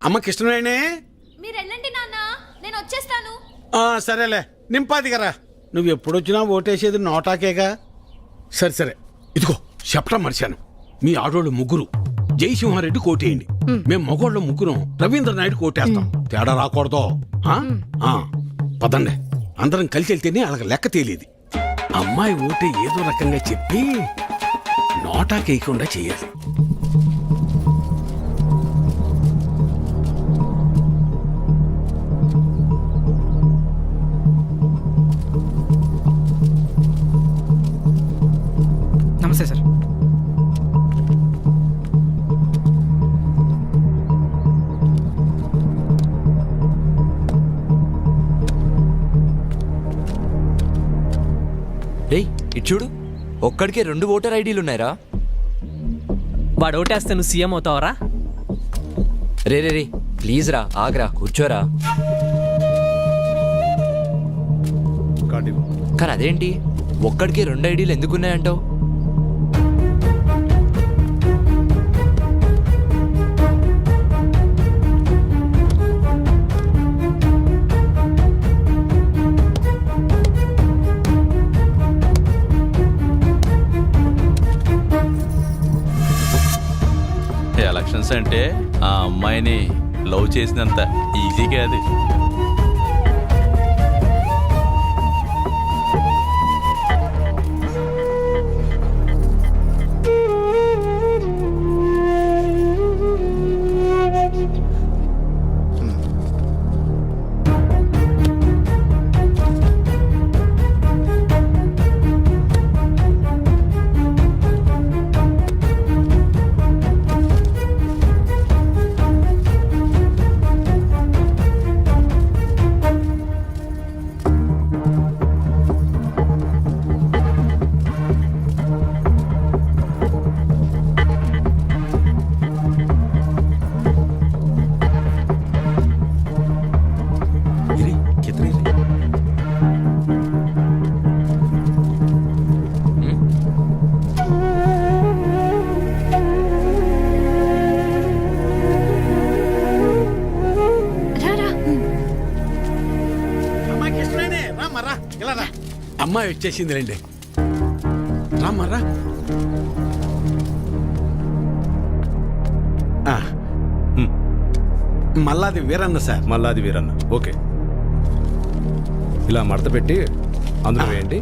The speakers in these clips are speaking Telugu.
అమ్మ కృష్ణవేణి. మీరు వెళ్ళండి నాన్న, నేను వచ్చేస్తాను. సరేలే నింపాది కదా. నువ్వు ఎప్పుడొచ్చినా ఓటేసేది నోటాకేగా. సరే సరే, ఇదిగో చెప్పడం మర్చాను. మీ ఆడోళ్ళు ముగ్గురు జయసింహారెడ్డి కోటేయండి. మేము మగోళ్ళ ముగ్గురం రవీంద్ర నాయుడు కోటేస్తాం. తేడా రాకూడదు. పదండి, అందరం కలిసి వెళ్తేనే అలాగ లెక్క తేలేది. అమ్మాయి ఓటే ఏదో రకంగా చెప్పి నోటాకేయకుండా చెయ్యాలి. నమస్తే సార్. రేయ్ ఇటు చూడు, ఒక్కడికే 2 ఓటర్ ఐడీలు ఉన్నాయిరా. వాడు ఓటేస్తే నువ్వు CM అవుతావరా? Ray ray ray please రా, ఆగ్రా, కూర్చోరా. కానీ అదేంటి ఒక్కడికే 2 ఐడీలు ఎందుకున్నాయంటావు? ఎలక్షన్స్ అంటే ఆ అమ్మాయిని లవ్ చేసినంత ఈజీ కాదు. అమ్మాయి వచ్చేసింది రండి. రామ్మరా. మల్లాది వీరన్న సార్. మల్లాది వీరన్న, ఓకే. ఇలా మడత పెట్టి అందులో వేయండి.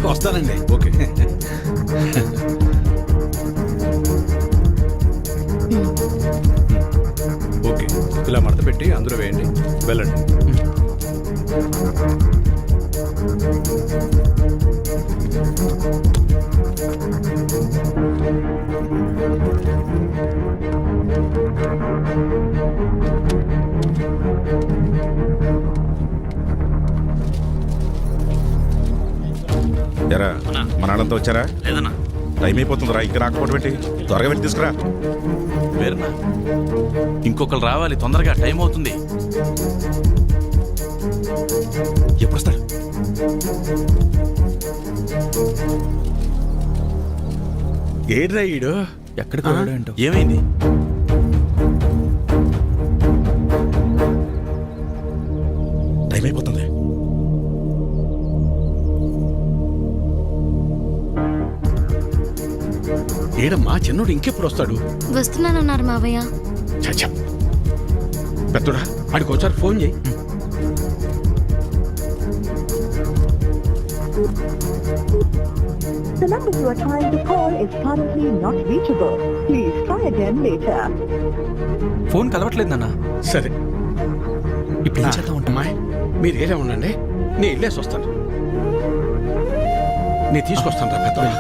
వస్తానండి. ఓకే. ఓకే, ఇలా మడత పెట్టి అందులో వేయండి. వెళ్ళండి. ఎరా మన వాళ్ళంతా వచ్చారా? లేదన్నా, టైం అయిపోతుందిరా. ఇంకా రాకపోవడం ఏంటి? త్వరగా వెళ్ళి తీసుకురా. వేరన్నా, ఇంకొకరు రావాలి తొందరగా, టైం అవుతుంది. ఎప్పుడు వస్తారు? ఏడ్రా ఈడు ఎక్కడికి ఏంటో. ఏమైంది? టైం అయిపోతుంది. ఏడమ్మా, చిన్నోడు ఇంకెప్పుడు వస్తాడు? వస్తున్నానన్నారు మావయ్య. చచ్చా పెద్దోడా, ఆడికి ఒకసారి ఫోన్ చేయి. The number you are trying to call is currently not reachable. Please try again later. Phone కలవట్లేదు నాన్న. సరే, ఇప్పుడు ఏం చేద్దాం? అమ్మాయి మీరు ఏలే ఉండండి, నేను వెళ్ళేసి వస్తాను. నేను తీసుకొస్తాను రా పెద్దోడా.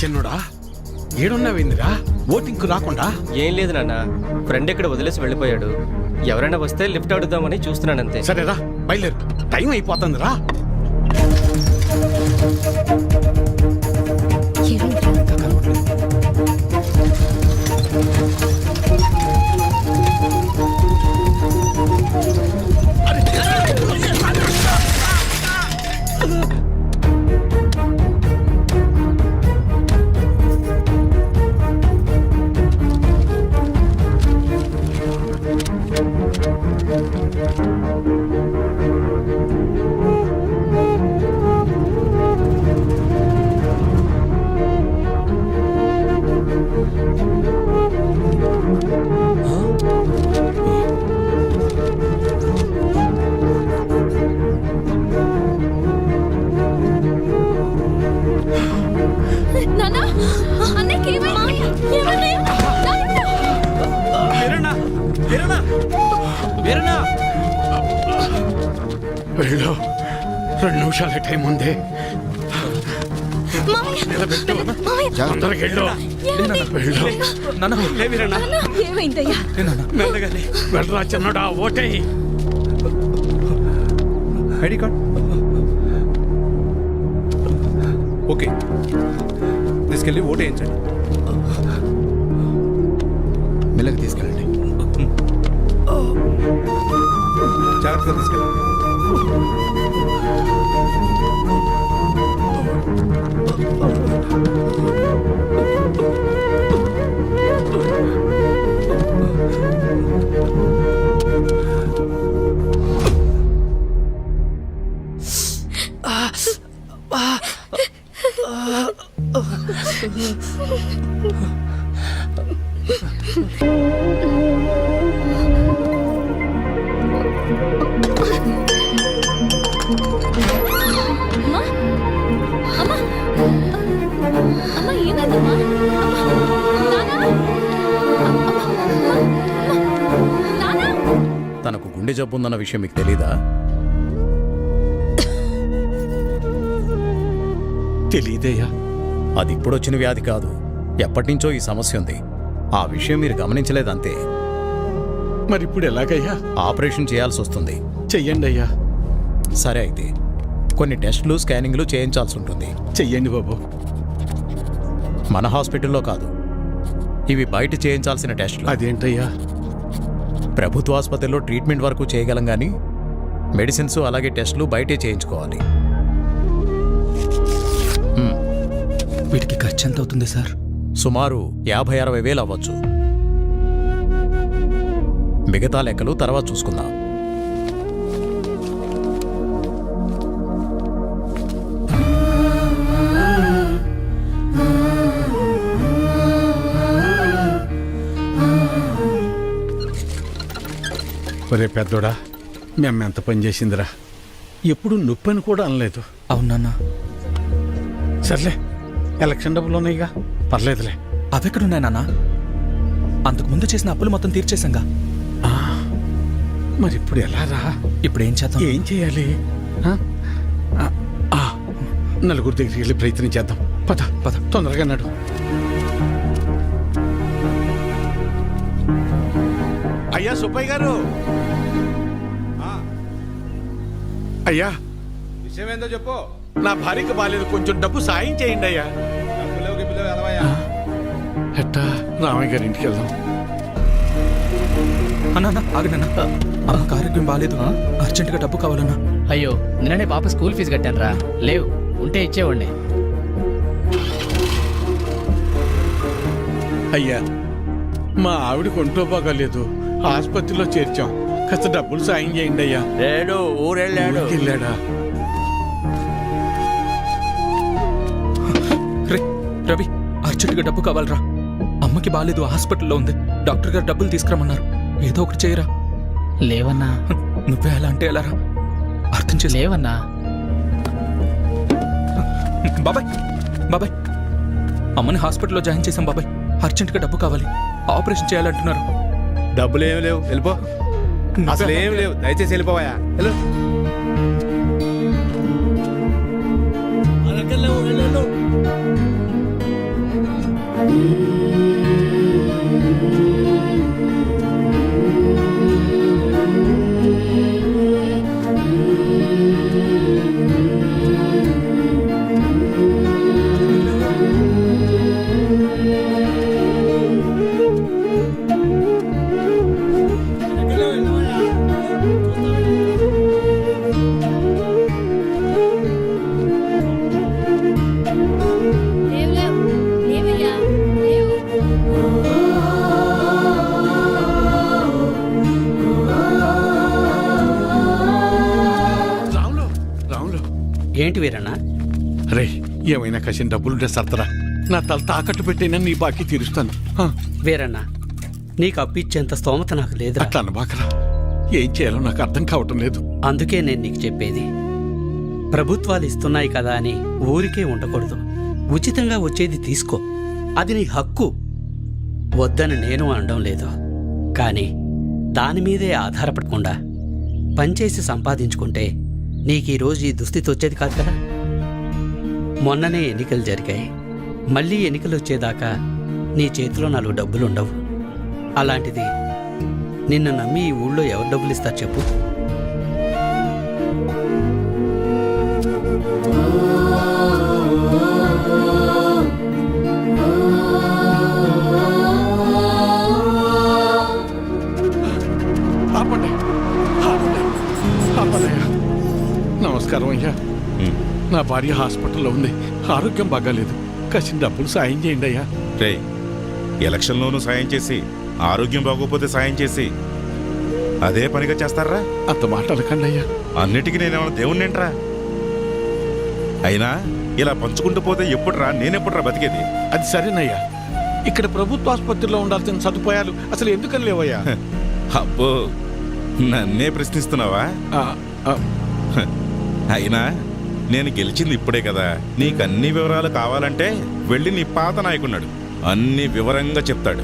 చిన్నోడా ఏడున్నావేందిరా ఓటింగ్కు రాకుండా? ఏం లేదు నాన్న, ఫ్రెండ్ ఇక్కడ వదిలేసి వెళ్ళిపోయాడు. ఎవరైనా వస్తే లిఫ్ట్ అడుగుదామని చూస్తున్నాను అంతే. సరేరా బయలుదేరు, టైం అయిపోతుందిరా. నానా అన్నయ్యకి ఏమైంది? ఏమైంది? వెళ్ళు, 2 నిమిషాల టైం ఉంది. మావయ్య, నిలబెట్టు. మావయ్య, తొందరగా వెళ్ళు. వెళ్ళు. ఏమైందయ్యా? వెళ్ళరా చిన్నోడా, ఓటేయ్. ఐడి కార్డ్ ఓకే, తీసుకెళ్ళి ఓటు వేయించండి. మెల్లగా తీసుకెళ్ళండి. జాగ్రత్తగా తీసుకెళ్ళండి. అమ్మా, అమ్మా, అమ్మా, ఏమైందమ్మా? నానా, తనకు గుండె జబ్బు ఉందన్న విషయం మీకు తెలీదా? తెలీదయ్యా. అది ఇప్పుడొచ్చిన వ్యాధి కాదు, ఎప్పటినుంచో ఈ సమస్య ఉంది. ఆ విషయం మీరు గమనించలేదంతే. మరి ఇప్పుడు ఎలాగయ్యా? ఆపరేషన్ చేయాల్సి వస్తుంది. చెయ్యండి అయ్యా. సరే అయితే కొన్ని టెస్టులు స్కానింగ్లు చేయించాల్సి ఉంటుంది. చెయ్యండి బాబు. మన హాస్పిటల్లో కాదు, ఇవి బయట చేయించాల్సిన టెస్టులు. అదేంటయ్యా? ప్రభుత్వ ఆసుపత్రిలో ట్రీట్మెంట్ వరకు చేయగలం కానీ మెడిసిన్స్ అలాగే టెస్టులు బయటే చేయించుకోవాలి. వీటికి ఖర్చు ఎంత అవుతుంది సార్? సుమారు 50-60 వేలు అవ్వచ్చు. మిగతా లెక్కలు తర్వాత చూసుకుందాం. ఒరే పెద్దోడా, మీ అమ్మ ఎంత పని చేసిందిరా. ఎప్పుడు నొప్పి అని కూడా అనలేదు. అవునన్నా. సర్లే, ఎలక్షన్ డబ్బులు ఉన్నాయిగా, పర్లేదులే. అవెక్కడున్నాయి నాన్న? అంతకు ముందు చేసిన అప్పులు మొత్తం తీర్చేశాంగా. మరి ఇప్పుడు ఎలా రా? ఇప్పుడు ఏం చేద్దాం? ఏం చేయాలి? ఆ? నలుగురి దగ్గరికి వెళ్ళి ప్రయత్నం చేద్దాం. పద పద. తొందరగా నడు. అయ్యా సుబ్బయ్య గారు, అయ్యా విషయం ఏందో చెప్పు. నా భార్యకి బాలేదు, కొంచెం డబ్బు సాయం చేయండి అయ్యా. డబ్బులేవు గిబ్బులేవు ఎలవయ్యా. ఎట్టా రామయ్య గారి ఇంటికి వెళ్దాం. అన్నా ఆగనన్నా, అమ్మకి ఆరోగ్యం బాగాలేదు, అర్జెంటుగా డబ్బు కావాలన్నా. అయ్యో, నిన్ననే పాప స్కూల్ ఫీజు కట్టాను రా. లేవు, ఉంటే ఇచ్చేవాడిని. అయ్యా, మా ఆవిడకి ఒంట్లో బాగాలేదు, ఆసుపత్రిలో చేర్చాం, కాస్త డబ్బులు సాయం చేయండి అయ్యా. లేడు, ఊరెళ్ళాడు. వెళ్ళాడా? రవి, అర్జెంటుగా డబ్బు కావాలరా. అమ్మకి బాగాలేదు, హాస్పిటల్లో ఉంది. డాక్టర్ గారు డబ్బులు తీసుకురమ్మన్నారు. ఏదో ఒకటి చేయరా. లేవన్నా. నువ్వే అలా అంటే ఎలా రా? అర్థం చేసి. లేవన్నా. బాబాయ్, బాబాయ్, అమ్మని హాస్పిటల్లో జాయిన్ చేశాం బాబాయ్. అర్జెంటుగా డబ్బు కావాలి, ఆపరేషన్ చేయాలంటున్నారు. డబ్బులు ఏమి లేవు, వెళ్ళిపో. అసలు ఏం లేవు, దయచేసి వెళ్ళిపోవా. హలో, లేవు లేవు లేవయ్యా లేవు. రాములు రాములు ఏంటి వీరన్న? రే ఏమైనా కసిన డబ్బులుంటే సర్దరా. నా తల తాకట్టు పెట్టైనా నీ బాకీ తీరుస్తాను. ఆ, వీరన్న, నీకు అప్పిచ్చేంత స్తోమత నాకు లేదురా. అట్లా అనబాకరా. ఏం చేయాలో నాకు అర్థం కావటం లేదు. అందుకే నేను నీకు చెప్పేది, ప్రభుత్వాలు ఇస్తున్నాయి కదా అని ఊరికే ఉండకూడదు. ఉచితంగా వచ్చేది తీసుకో, అది నీ హక్కు. వద్దని నేను అనడం లేదు, కానీ దాని మీదే ఆధారపడకుండా పనిచేసి సంపాదించుకుంటే నీకీరోజు ఈ దుస్థితి వచ్చేది కాదు కదా. మొన్ననే ఎన్నికలు జరిగాయి, మళ్ళీ ఎన్నికలు వచ్చేదాకా నీ చేతిలో 4 డబ్బులుండవు. అలాంటిది నిన్ను నమ్మి ఈ ఊళ్ళో ఎవరు డబ్బులు ఇస్తారు చెప్పు? ఆపండి ఆపండి ఆపండయ్యా. నమస్కారం అయ్యా. నా భార్య హాస్పిటల్లో ఉంది, ఆరోగ్యం బాగాలేదు. కసిన డబ్బులు సాయం చేయండి అయ్యా. రే, ఎలక్షన్లోనూ సాయం చేసి ఆరోగ్యం బాగోపోతే సాయం చేసి అదే పనిగా చేస్తారా? అంత మాట అనకండి అయ్యా. అన్నిటికీ నేనేమన్నా దేవుణ్ణేంట్రా? అయినా ఇలా పంచుకుంటూ పోతే ఎప్పుడురా నేనెప్పుడురా బతికేది? అది సరేనయ్యా, ఇక్కడ ప్రభుత్వ ఆసుపత్రిలో ఉండాల్సిన సదుపాయాలు అసలు ఎందుకని లేవయ్యా? అబ్బో, నన్నే ప్రశ్నిస్తున్నావా? ఆ, ఆ, అయినా నేను గెలిచింది ఇప్పుడే కదా. నీకు అన్ని వివరాలు కావాలంటే వెళ్ళి నీ పాత నాయకున్నాడు, అన్ని వివరంగా చెప్తాడు.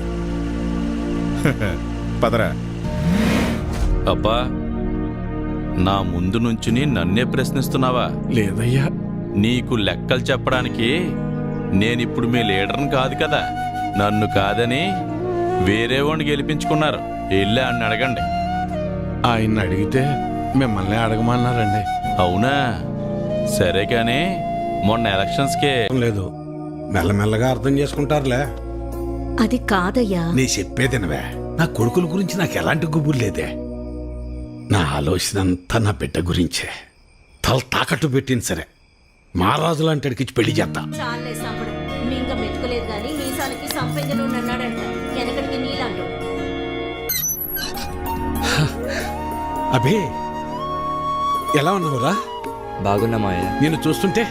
పదరా. అబ్బా, నా ముందు నుంచుని నన్నే ప్రశ్నిస్తున్నావా? లేదయ్యా. నీకు లెక్కలు చెప్పడానికి నేనిప్పుడు మీ లీడర్ని కాదు కదా. నన్ను కాదని వేరే వాడిని గెలిపించుకున్నారు. వెళ్ళి అని అడగండి. ఆయన్ని అడిగితే మిమ్మల్ని అడగమన్నారండి. అవునా? సరే కానీ మొన్న ఎలక్షన్స్కే లేదు, మెల్లమెల్లగా అర్థం చేసుకుంటారులే. అది కాదయ్యా. నీ చెప్పేదినవే. నా కొడుకుల గురించి నాకు ఎలాంటి గుబురు లేదే. నా ఆలోచన అంతా నా బిడ్డ గురించే. తల తాకట్టు పెట్టింది సరే, మహారాజు లాంటి ఇచ్చి పెళ్లి చేస్తా. చాలే సంపడం. మింగ మెతుకులేదు కానీ మీసాలకి సంపెంజలు అన్నాడంట. వెనకడికి నీలాండు. అభే, ఎలా ఉన్నావురా? బాగున్నా మావయ్య. నేను చూస్తుంటే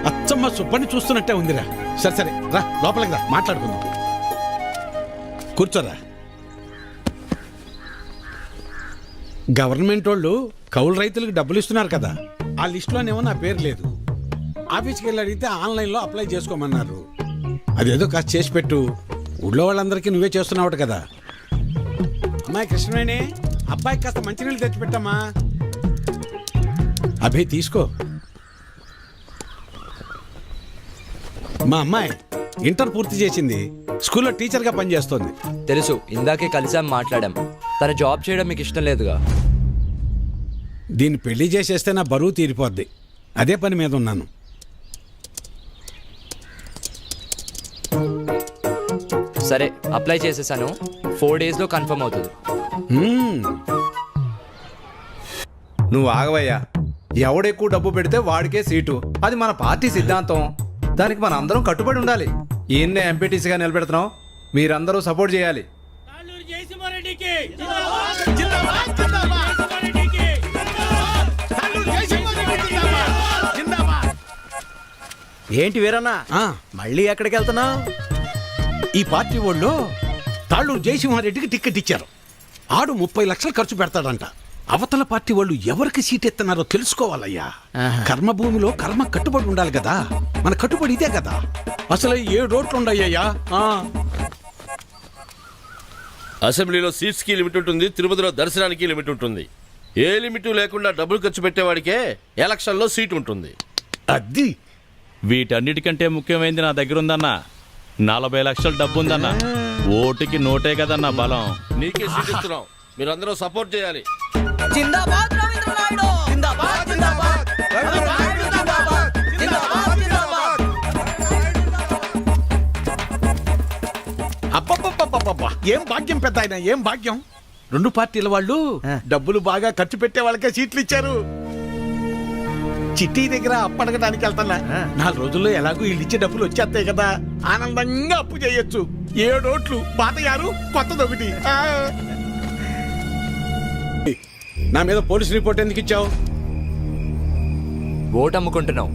అచ్చమ్మ సుబ్బని చూస్తున్నట్టే ఉందిరా. సరే సరే రా, లోపలికి రా, మాట్లాడుకుందాం. కూర్చోరా. గవర్నమెంట్ వాళ్ళు కౌలు రైతులకు డబ్బులు ఇస్తున్నారు కదా, ఆ లిస్టులోనేమో నా పేరు లేదు. ఆఫీస్కి వెళ్ళి అడిగితే ఆన్లైన్లో అప్లై చేసుకోమన్నారు. అదేదో కాస్త చేసి పెట్టు. ఊళ్ళో వాళ్ళందరికీ నువ్వే చేస్తున్నావు కదా. అమ్మాయి కృష్ణవేణి, అబ్బాయికి కాస్త మంచినీళ్ళు తెచ్చిపెట్టమ్మా. అభి తీసుకో. మా అమ్మాయి ఇంటర్ పూర్తి చేసింది, స్కూల్లో టీచర్గా పనిచేస్తోంది. తెలుసు, ఇందాకే కలిసాం, మాట్లాడాం. తన జాబ్ చేయడం మీకు ఇష్టం లేదుగా. దీన్ని పెళ్లి చేసేస్తే నా బరువు తీరిపోద్ది, అదే పని మీద ఉన్నాను. సరే, అప్లై చేసేసాను. 4 డేస్లో కన్ఫర్మ్ అవుతుంది. నువ్వు ఆగవయ్యా. ఎవడెక్కువ డబ్బు పెడితే వాడికే సీటు. అది మన పార్టీ సిద్ధాంతం. దానికి మన అందరం కట్టుబడి ఉండాలి. ఈయన్నే ఎంపీటీసీగా నిలబెడుతున్నాం, మీరందరూ సపోర్ట్ చేయాలి. ఏంటి వీరన్నా, మళ్ళీ ఎక్కడికి వెళ్తున్నావు? ఈ పార్టీ వాళ్ళు తాళ్ళూరు జయసింహారెడ్డికి టిక్కెట్ ఇచ్చారు. ఆడు 30 లక్షలు ఖర్చు పెడతాడంట. అవతల పార్టీ వాళ్ళు ఎవరికి సీట్ ఎత్తున్నారో తెలుసుకోవాలయ్యా. కర్మభూమిలో కర్మ కట్టుబడి ఉండాలి కదా. మన కట్టుబడి ఇదే కదా. అసలు 7 రోడ్లు ఉండయ్యా. అసెంబ్లీలో సీట్స్ కి లిమిట్ ఉంటుంది, తిరుపతిలో దర్శనానికి లిమిట్ ఉంటుంది. ఏ లిమిట్ లేకుండా డబ్బులు ఖర్చు పెట్టేవాడికే ఎలక్షన్లో సీట్ ఉంటుంది. అది వీటన్నిటికంటే ముఖ్యమైనది నా దగ్గర ఉందన్నా. 40 లక్షల డబ్బు ఉందన్న. ఓటుకి నోటే కదన్న బలం. నీకే సీట్ ఇస్తున్నాం, మీరందరూ సపోర్ట్ చేయాలి. అబ్బబ్బబ్బబ్బబ్బా, ఏం భాగ్యం పెద్ద ఆయన, ఏం భాగ్యం. రెండు పార్టీల వాళ్ళు డబ్బులు బాగా ఖర్చు పెట్టే వాళ్ళకే సీట్లు ఇచ్చారు. చిట్టి దగ్గర అప్పు అడగడానికి వెళ్తున్నా. 4 రోజుల్లో ఎలాగో వీళ్ళు ఇచ్చే డబ్బులు వచ్చేస్తాయి కదా, ఆనందంగా అప్పు చేయొచ్చు. 7 ఓట్లు, పాత 6, కొత్తది 1. నా మీద పోలీస్ రిపోర్ట్ ఎందుకు ఇచ్చావు? ఓటు అమ్ముకుంటున్నావు,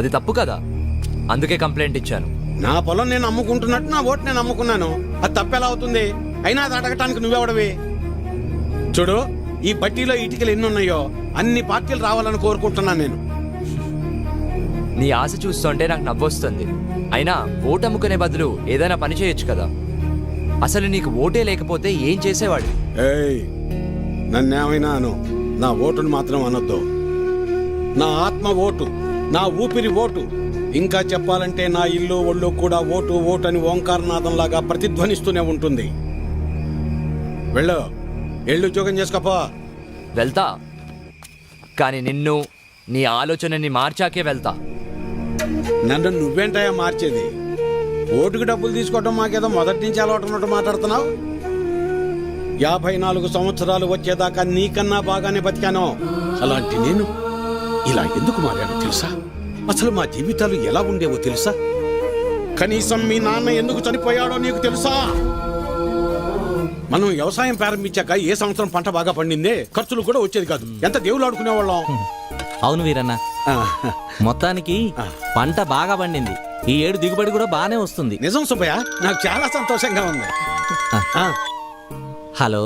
అది తప్పు కదా, అందుకే కంప్లైంట్ ఇచ్చాను. నా పొలం నేను అమ్ముకుంటున్నట్టు నా ఓటు నేను అమ్ముకున్నాను. అది తప్పెలా అవుతుంది? అయినా అది అడగటానికి నువ్వెవడవి? చూడు, ఈ బట్టీలో ఇటుకలు ఎన్ని ఉన్నాయో అన్ని పార్టీలు రావాలని కోరుకుంటున్నాను నేను. నీ ఆశ చూస్తుంటే నాకు నవ్వొస్తుంది. అయినా ఓటు అమ్ముకునే బదులు ఏదైనా పని చేయొచ్చు కదా. అసలు నీకు ఓటే లేకపోతే ఏం చేసేవాడు? ఏయ్, నన్నేమైనా అను, నా ఓటును మాత్రం అనొద్దు. నా ఆత్మ ఓటు, నా ఊపిరి ఓటు. ఇంకా చెప్పాలంటే నా ఇల్లు ఒళ్ళు కూడా ఓటు ఓటు అని ఓంకారనాదంలాగా ప్రతిధ్వనిస్తూనే ఉంటుంది. వెళ్ళు, ఎళ్ళు ఉద్యోగం చేసుకోపో. వెళ్తా, కానీ నిన్ను, నీ ఆలోచనని మార్చాకే వెళ్తా. నన్ను నువ్వేంటయా మార్చేది? ఓటుకు డబ్బులు తీసుకోవడం మాకేదో మొదటి నుంచి అలవాటు ఉన్నట్టు మాట్లాడుతున్నావు. 54 సంవత్సరాలు వచ్చేదాకా నీకన్నా బాగానే బతికాను. అలాంటి నేను ఇలా ఎందుకు మారానో తెలుసా? అసలు మా జీవితాలు ఎలా ఉండేవో తెలుసా? కనీసం మీ నాన్న ఎందుకు చనిపోయాడో నీకు తెలుసా? మనం వ్యవసాయం ప్రారంభించాక ఏ సంవత్సరం పంట బాగా పండిందే, ఖర్చులు కూడా వచ్చేది కాదు. ఎంత దేవుళ్ళు ఆడుకునేవాళ్ళం. అవును వీరన్న, మొత్తానికి పంట బాగా పండింది. ఈ ఏడు దిగుబడి కూడా బానే వస్తుంది. నిజం సుబ్బయ్య, నాకు చాలా సంతోషంగా ఉంది. హలో.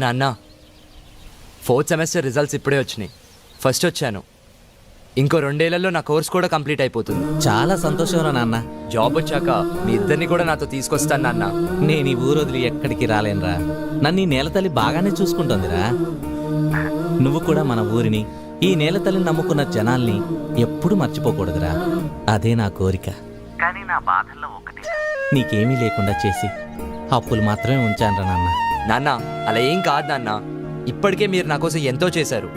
నాన్న, 4th సెమిస్టర్ రిజల్ట్స్ ఇప్పుడే వచ్చినాయి. ఫస్ట్ వచ్చాను. ఇంకో 2 ఏళ్లలో నా కోర్స్ కూడా కంప్లీట్ అయిపోతుంది. చాలా సంతోషం నాన్న. జాబ్ వచ్చాక మీ ఇద్దరిని కూడా నాతో తీసుకొస్తాను నాన్న. నేను ఈ ఊరు వదిలి ఎక్కడికి రాలేనురా. నన్ను ఈ నేలతల్లి బాగానే చూసుకుంటుందిరా. నువ్వు కూడా మన ఊరిని, ఈ నేలతల్లిని నమ్ముకున్న జనాల్ని ఎప్పుడు మర్చిపోకూడదురా. అదే నా కోరిక. కానీ నా బాధల్లో ఒకటి, నీకేమీ లేకుండా చేసి అప్పులు మాత్రమే ఉంచానురా నాన్న. నాన్న, అలా ఏం కాదు నాన్న. ఇప్పటికే మీరు నా కోసం ఎంతో చేశారు.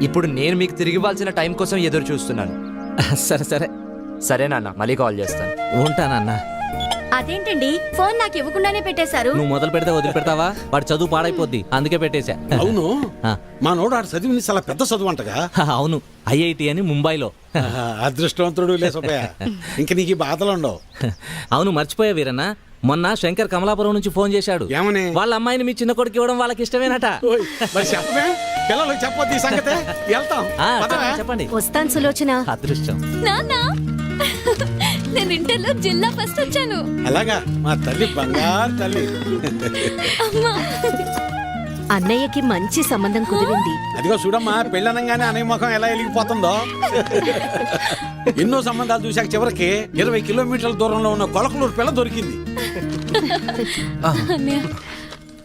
ఇప్పుడు నేను మీకు తిరిగి ఇవ్వాల్సిన టైం కోసం ఎదురు చూస్తున్నాను. సరే సరే సరే నాన్న, మళ్ళీ కాల్ చేస్తాను. ఉంటానన్నా. అదేంటండి, ఫోన్ నాకు ఇవ్వకుండానే పెట్టేశారు? నువ్వు మొదలు పెడితే వదిలిపెడతావా? వాడు చదువు పాడైపోద్ది, అందుకే పెట్టేశా. అవును, మా నోడు ఆడు చదివింది చాలా పెద్ద చదువు అంటగా. అవును, IIT అని ముంబైలో. అదృష్టవంతుడు లే సుబ్బయ్య, ఇంక నీకు బాధలు ఉండవు. అవును, మర్చిపోయా వీరన్న, మొన్న శంకర్ కమలాపురం నుంచి ఫోన్ చేశాడు. ఏమని? వాళ్ళ అమ్మాయిని మీ చిన్న కొడుకు ఇవ్వడం వాళ్ళకి ఇష్టమేనట. చెప్పమే, పిల్లలకు చెప్పొద్దు ఈ సంగతే. వెళ్తాం, చెప్పండి. వస్తాను సులోచన. అదృష్టం. నాన్న, నేను ఇంటర్లో జిల్లా ఫస్ట్ వచ్చాను. అలాగా, మా తల్లి బంగారు తల్లి. అన్నయ్యకి మంచి సంబంధం కుదిరింది. అదిగో చూడమ్మా, పెళ్ళనంగానే అన్నయ్య ముఖం ఎలా వెలిగిపోతుందో. ఎన్నో సంబంధాలు చూశాక చివరికి 20 కిలోమీటర్ల దూరంలో ఉన్న కొలకలూరు పిల్ల దొరికింది.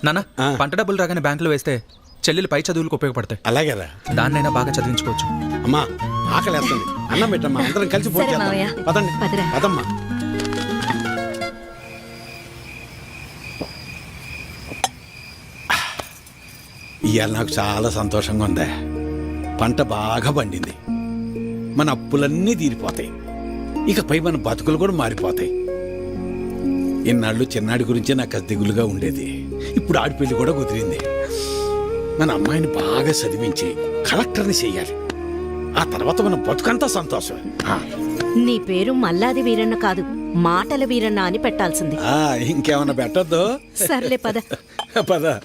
నాన్న, పంట డబ్బులు రాగానే బ్యాంకులో వేస్తే చెల్లెలు పై చదువులకు ఉపయోగపడతాయి. అలాగేరా, దాన్నైనా బాగా చదివించుకోవచ్చు. అమ్మా ఆకలేస్తుంది, అన్నం పెట్టమ్మా, అందరం కలిసి ఫోన్ చేద్దాం. పదండి, పదమ్మా. ఇవాళ నాకు చాలా సంతోషంగా ఉంది. పంట బాగా పండింది, మన అప్పులన్నీ తీరిపోతాయి. ఇకపై మన బతుకులు కూడా మారిపోతాయి. ఇన్నాళ్ళు చిన్నాడి గురించే నాకు దిగులుగా ఉండేది. ఇప్పుడు ఆడి పెళ్లి కూడా కుదిరింది. మన అమ్మాయిని బాగా చదివించి కలెక్టర్ని చెయ్యాలి. ఆ తర్వాత మన బతుకంతా సంతోషం. నీ పేరు మల్లాది వీరన్న కాదు, మాటల వీరన్న అని పెట్టాల్సింది. ఇంకేమన్నా పెట్టద్దు. సర్లే పద. పద.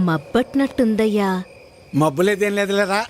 మబ్బట్నట్టుందయ్యా. మబ్బులేదేం లేదులేరా.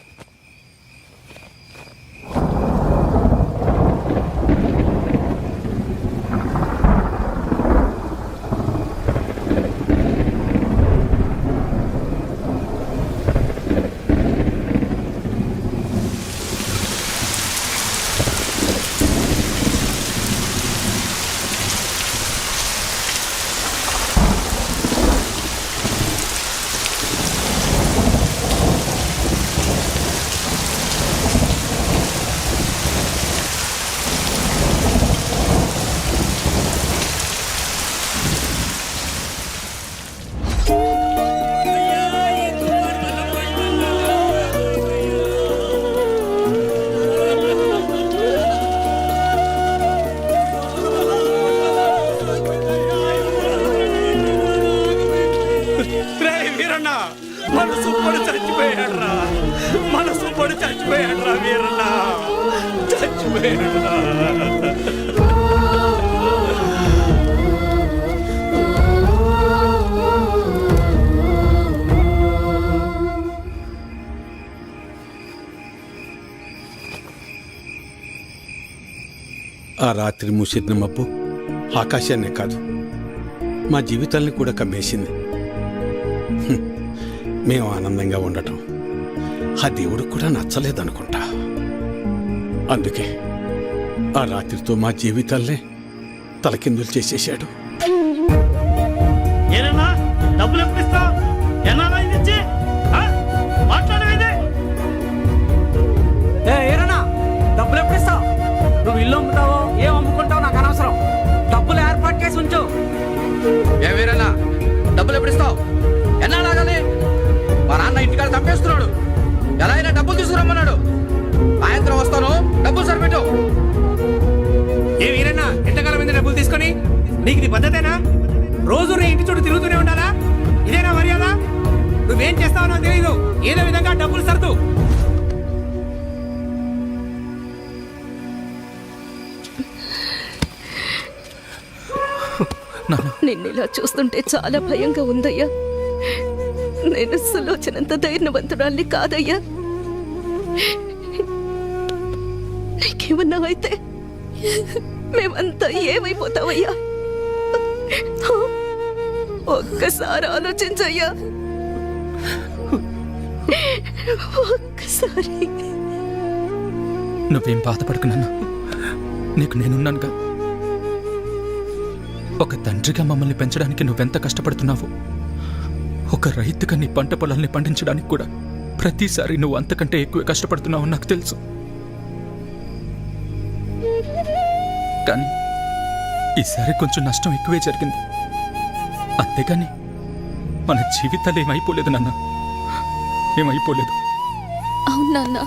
ఆ రాత్రి మూసిన మబ్బు ఆకాశాన్నే కాదు మా జీవితాల్ని కూడా కమ్మేసింది. మేము ఆనందంగా ఉండటం ఆ దేవుడికి కూడా నచ్చలేదనుకుంటా. అందుకే ఆ రాత్రితో మా జీవితాల్ని తలకిందులు చేసేశాడు. ఏరన్నా డబ్బులు ఎప్పుడు ఇస్తావు? ఎన్నాళ్ళ ఇది ఇచ్చి? మాట్లాడేది ఏరన్నా డబ్బులు ఎప్పుడు ఇస్తావు? నువ్వు ఇల్లు అమ్ముతావో ఏం అమ్ముకుంటావు నాకు అనవసరం. డబ్బులు ఏర్పాటు చేసి ఉంచు. ఏ వీరన్నా డబ్బులు ఎప్పుడు ఇస్తావు? ఎన్నాళ్ళు ఆగాలి? మా నాన్న ఇంటికాడ తప్పేస్తున్నాడు. ఎలా అయినా డబ్బులు తీసుకురమ్మన్నాడు. సాయంత్రం వస్తాను, డబ్బులు సరిపెట్టు. ఏ వీరన్నా ఎంతకాలం మీద డబ్బులు తీసుకొని? నీకు ఇది పద్ధతేనా? రోజు నీ ఇంటి చుట్టూ తిరుగుతూనే ఉండాలా? ఇదేనా మర్యాద? నువ్వేం చేస్తావో నాకు తెలియదు. ఏదో విధంగా డబ్బులు సర్దు. నిన్ను ఇలా చూస్తుంటే చాలా భయంగా ఉందయ్యా. నేను సులోచనంత ధైర్యవంతురాల్ని కాదయ్యా. నీకేమన్నా అయితే మేమంతా ఏమైపోతావయ్యా? ఒక్కసారి ఆలోచించయ్యా. ఒక్కసారి. నువ్వేం బాధపడకు నాన్న, నీకు నేనున్నానుగా. ఒక తండ్రిగా మమ్మల్ని పెంచడానికి నువ్వెంత కష్టపడుతున్నావు, ఒక రైతుగా నీ పంట పొలాల్ని పండించడానికి కూడా ప్రతిసారి నువ్వు అంతకంటే ఎక్కువ కష్టపడుతున్నావు నాకు తెలుసు. కానీ ఈసారి కొంచెం నష్టం ఎక్కువే జరిగింది. అంతేగాని మన జీవితాలు ఏమైపోలేదు నాన్న, ఏమైపోలేదు. అవును నాన్న,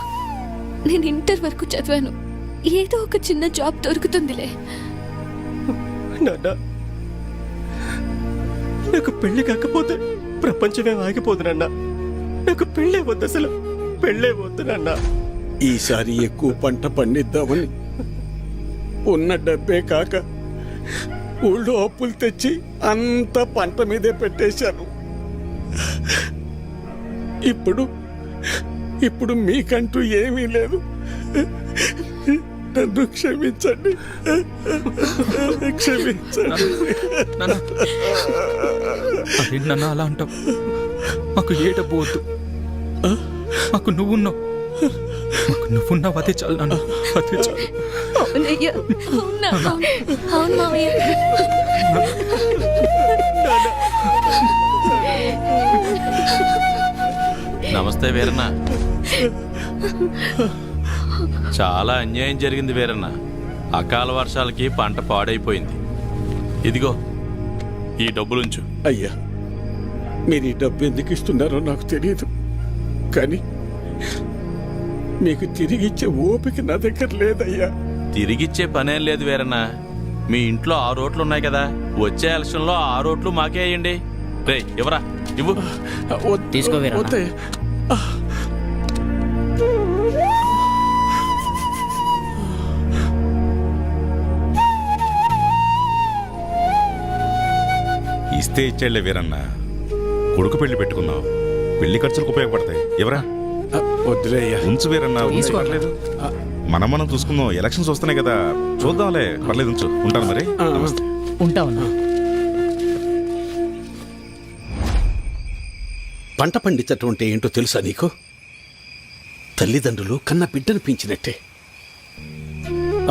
నేను ఇంటర్ వరకు చదివాను. ఏదో ఒక చిన్న జాబ్ దొరుకుతుందిలే. నాన్న నాకు పెళ్లి కాకపోతే ప్రపంచమే ఆగిపోదునన్నా. నాకు పెళ్ళే వద్దు, అసలు పెళ్ళే వద్దు నాన్న. ఈసారి ఎక్కువ పంట పండిద్దామని ఉన్న డబ్బే కాక ఊళ్ళో అప్పులు తెచ్చి అంత పంట మీదే పెట్టేశాను. ఇప్పుడు మీకంటూ ఏమీ లేదు. నన్ను క్షమించండి, క్షమించండి. అదేంటన్నా అలా అంటావు? మాకు ఏ డబ్బు వద్దు, మాకు నువ్వున్నావు. మాకు నువ్వున్నావు, అదే చాలు నాన్న, అదే చాలు. అవునయ్యా, అవునా? అవును మావయ్య. నమస్తే వీరన్న. చాలా అన్యాయం జరిగింది వీరన్న. అకాల వర్షాలకి పంట పాడైపోయింది. ఇదిగో ఈ డబ్బులుంచు. అయ్యా, మీరు ఈ డబ్బు ఎందుకు ఇస్తున్నారో నాకు తెలియదు, కానీ మీకు తిరిగిచ్చే ఓపిక నా దగ్గర లేదయ్యా. తిరిగిచ్చే పనేం లేదు వీరన్న. మీ ఇంట్లో 6 ఓట్లు ఉన్నాయి కదా, వచ్చే ఎలక్షన్లో 6 ఓట్లు మాకే అయ్యండి. రే ఎవరా ఇవ్వు. తీసుకో. ఇస్తే ఇచ్చేళ్లే వీరన్న. కొడుకు పెళ్లి పెట్టుకున్నావు, పెళ్లి ఖర్చులకు ఉపయోగపడతాయి. ఎవరా వద్దులే అయ్యా. ఉంచు వీరన్న, ఉంచు, పర్లేదు. మనం చూసుకుందాం. ఎలక్షన్స్ వస్తున్నాయి కదా, చూద్దాంలే. పర్లేదు, ఉంచు. ఉంటాను మరి. ఉంటావన్నా. పంట పండించటం అంటే ఏంటో తెలుసా నీకు? తల్లిదండ్రులు కన్న బిడ్డను పెంచినట్టే.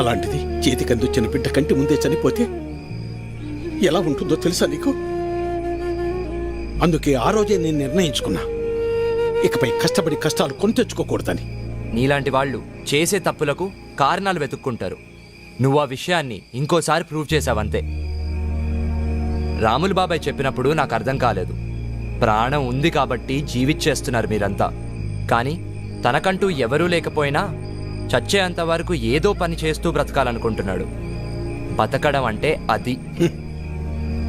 అలాంటిది చేతికందొచ్చిన బిడ్డ కంటి ముందే చనిపోతే ఎలా ఉంటుందో తెలుసా నీకు? అందుకే ఆ రోజే నేను నిర్ణయించుకున్నా, ఇకపై కష్టపడి కష్టాలు కొని తెచ్చుకోకూడదని. నీలాంటి వాళ్ళు చేసే తప్పులకు కారణాలు వెతుక్కుంటారు. నువ్వు ఆ విషయాన్ని ఇంకోసారి ప్రూవ్ చేసావంతే. రాములు బాబాయ్ చెప్పినప్పుడు నాకు అర్థం కాలేదు. ప్రాణం ఉంది కాబట్టి జీవిచ్చేస్తున్నారు మీరంతా. కానీ తనకంటూ ఎవరూ లేకపోయినా చచ్చేంత వరకు ఏదో పని చేస్తూ బ్రతకాలనుకుంటున్నాడు. బతకడం అంటే అది.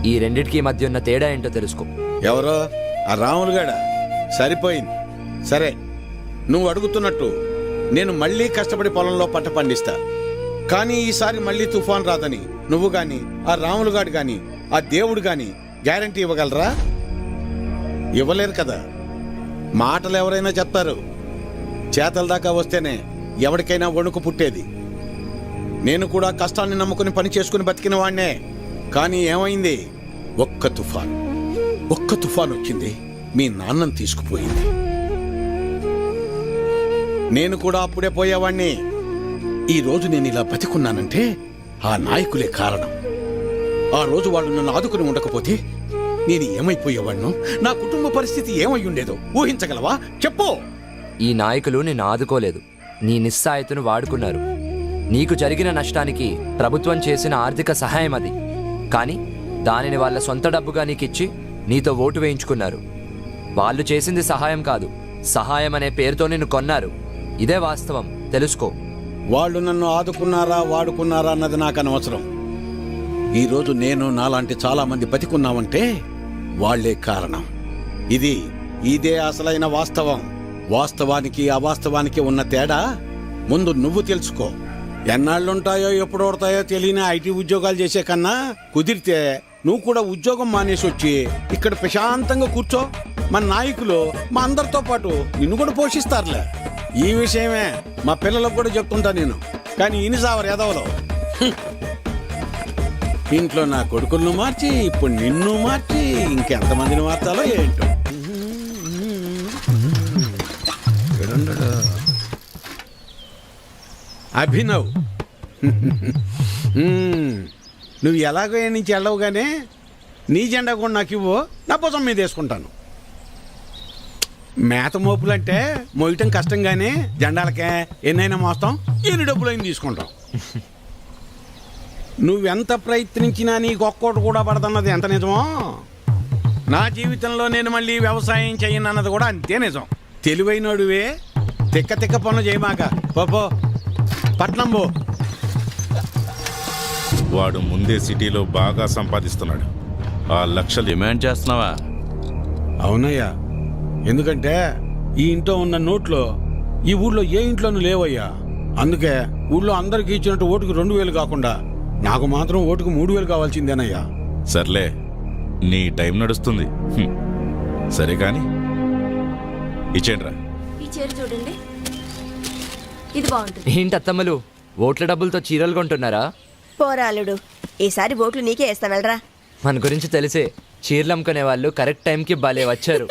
ఈ రెండిటికి మధ్య ఉన్న తేడా ఏంటో తెలుసుకో. ఎవరో ఆ రాములుగాడ సరిపోయింది. సరే, నువ్వు అడుగుతున్నట్టు నేను మళ్ళీ కష్టపడి పొలంలో పంట పండిస్తా. కానీ ఈసారి మళ్ళీ తుఫాన్ రాదని నువ్వు గాని, ఆ రాములుగాడు గాని, ఆ దేవుడు గాని గ్యారంటీ ఇవ్వగలరా? ఇవ్వలేరు కదా. మాటలు ఎవరైనా చెప్తారు, చేతల దాకా వస్తేనే ఎవరికైనా వణుకు పుట్టేది. నేను కూడా కష్టాన్ని నమ్ముకుని పని చేసుకుని బతికిన వాడినే. కానీ ఏమైంది? ఒక్క తుఫాన్ వచ్చింది, మీ నాన్నని తీసుకుపోయింది. నేను కూడా అప్పుడే పోయేవాణ్ణి. ఈ రోజు నేను ఇలా బతికున్నానంటే ఆ నాయకులే కారణం. ఆ రోజు వాళ్ళు నన్ను ఆదుకుని ఉండకపోతే నేను ఏమైపోయేవాణ్ణో, నా కుటుంబ పరిస్థితి ఏమై ఉండేదో ఊహించగలవా? చెప్పు. ఈ నాయకులు నిన్ను ఆదుకోలేదు, నీ నిస్సాయతను వాడుకున్నారు. నీకు జరిగిన నష్టానికి ప్రభుత్వం చేసిన ఆర్థిక సహాయం అది. కానీ దానిని వాళ్ళ సొంత డబ్బుగా నీకిచ్చి నీతో ఓటు వేయించుకున్నారు. వాళ్ళు చేసింది సహాయం కాదు, సహాయం అనే పేరుతో నిన్ను కొన్నారు. ఇదే వాస్తవం, తెలుసుకో. వాళ్ళు నన్ను ఆదుకున్నారా వాడుకున్నారా అన్నది నాకు అనవసరం. ఈరోజు నేను నాలాంటి చాలా మంది బతికున్నామంటే వాళ్లే కారణం. ఇదే అసలైన వాస్తవం. వాస్తవానికి అవాస్తవానికి ఉన్న తేడా ముందు నువ్వు తెలుసుకో. ఎన్నాళ్ళుంటాయో ఎప్పుడు ఓడతాయో తెలియని ఐటీ ఉద్యోగాలు చేసే కన్నా కుదిరితే నువ్వు కూడా ఉద్యోగం మానేసి వచ్చి ఇక్కడ ప్రశాంతంగా కూర్చో. మన నాయకులు మా అందరితో పాటు నిన్ను కూడా పోషిస్తారులే. ఈ విషయమే మా పిల్లలకు కూడా చెప్తుంటా నేను. కానీ ఇనిసావరు ఎదవలో ఇంట్లో నా కొడుకులను మార్చి ఇప్పుడు నిన్ను మార్చి ఇంకెంతమందిని మార్చాలో ఏంటో. అభినవ్, నువ్వు ఎలాగో నుంచి వెళ్ళవుగానే నీ జెండా కూడా నాకు ఇవ్వు, నా భుజం మీద వేసుకుంటాను. మేత మోపులంటే మోయటం కష్టంగానే జెండాలకే ఎన్నైనా మోస్తాం, ఎన్ని డబ్బులైనా తీసుకుంటాం. నువ్వెంత ప్రయత్నించినా నీకు ఒక్కోటి కూడా పడదన్నది ఎంత నిజమో, నా జీవితంలో నేను మళ్ళీ వ్యవసాయం చేయనన్నది కూడా అంతే నిజం. తెలివైనడువే, తిక్క పనులు చేయమాక. పో పట్నం పో. వాడు ముందే సిటీలో బాగా సంపాదిస్తున్నాడు. ఆ లక్షలు డిమాండ్ చేస్తున్నావా? అవునయ్యా, ఎందుకంటే ఈ ఇంట్లో ఉన్న నోట్లో ఈ ఊళ్ళో ఏ ఇంట్లోనూ లేవయ్యా. అందుకే ఊళ్ళో అందరికి ఇచ్చినట్టు ఓటుకు 2000 కాకుండా నాకు మాత్రం ఓటుకు 3000 కావాల్సిందేనయ్యా. సర్లే, నీ టైం నడుస్తుంది. సరే కాని ఇచ్చేండ్రా. ఈ చీర చూడండి, ఇది బాగుంటుంది. ఏంటి అత్తమ్మలు, ఓట్ల డబ్బులతో చీరలు కొంటున్నారా? పోరాలుడు, ఈసారి ఓట్లు నీకే వేస్తా వెళ్ళరా. మన గురించి తెలిసే చీరలు అమ్ముకునే వాళ్ళు కరెక్ట్ టైంకి భలే వచ్చారు.